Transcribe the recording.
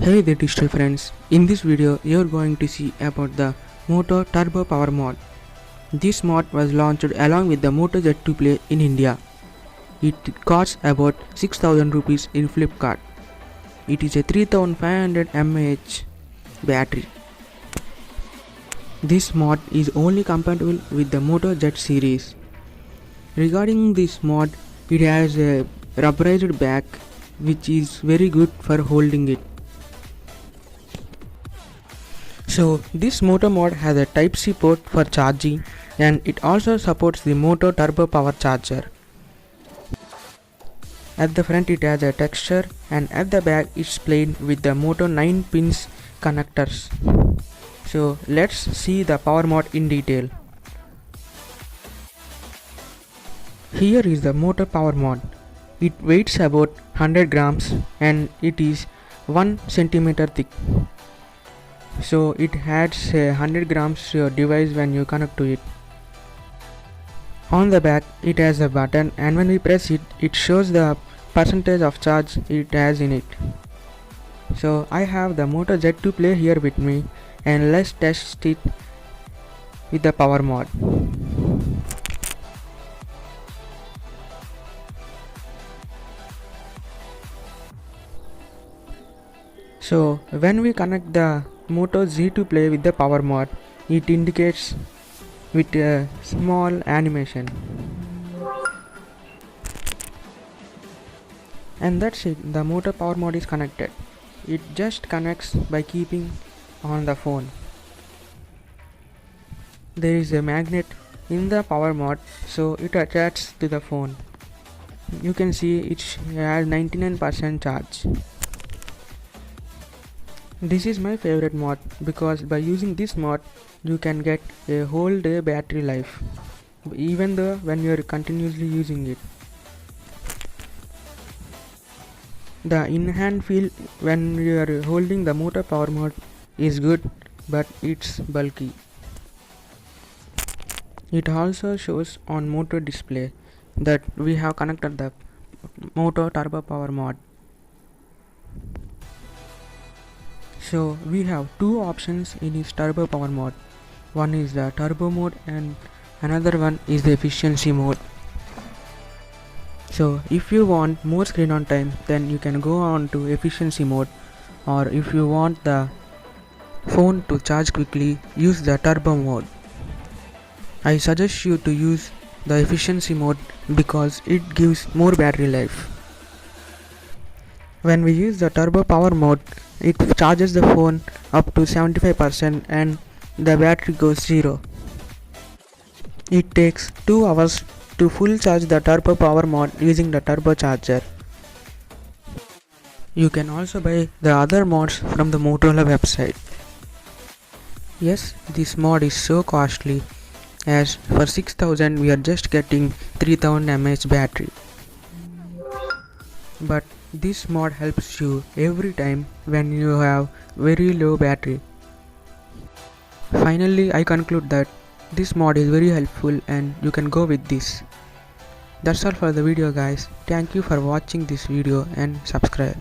Hey there digital friends, in this video you are going to see about the Moto Turbo Power Mod. This mod was launched along with the Moto Z2 Play in India. It costs about 6000 rupees in Flipkart. It is a 3500 mAh battery. This mod is only compatible with the Moto Z series. Regarding this mod, it has a rubberized back which is very good for holding it. So this Moto mod has a Type-C port for charging and it also supports the Moto Turbo Power Charger. At the front it has a texture and at the back it's plain with the Moto 9 pins connectors. So let's see the power mod in detail. Here is the Moto Power Mod. It weighs about 100 grams and it is 1 centimeter thick. So it adds a 100 grams to your device when you connect to it. On the back it has a button and when we press it, it shows the percentage of charge it has in it. So I have the Moto Z2 Play here with me and let's test it with the power mod. So when we connect the Moto Z2 Play with the power mod, it indicates with a small animation. And that's it, the Moto Power Mod is connected. It just connects by keeping on the phone. There is a magnet in the power mod, so it attaches to the phone. You can see it has 99% charge. This is my favorite mod because by using this mod you can get a whole day battery life even though when you are continuously using it. The in-hand feel when you are holding the Moto Power Mod is good, but it's bulky. It also shows on Moto display that we have connected the Moto Turbo Power Mod. So we have two options in this Turbo Power Mod. One is the Turbo mode and another one is the Efficiency mode. So if you want more screen on time, then you can go on to Efficiency mode, or if you want the phone to charge quickly, use the Turbo mode. I suggest you to use the Efficiency mode because it gives more battery life. When we use the Turbo Power mode, it charges the phone up to 75% and the battery goes zero. It takes 2 hours to full charge the Turbo Power mod using the turbo charger. You can also buy the other mods from the Motorola website. Yes, this mod is so costly as for 6000 we are just getting 3000 mAh battery. But this mod helps you every time when you have very low battery. Finally, I conclude that this mod is very helpful and you can go with this. That's all for the video guys. Thank you for watching this video and subscribe.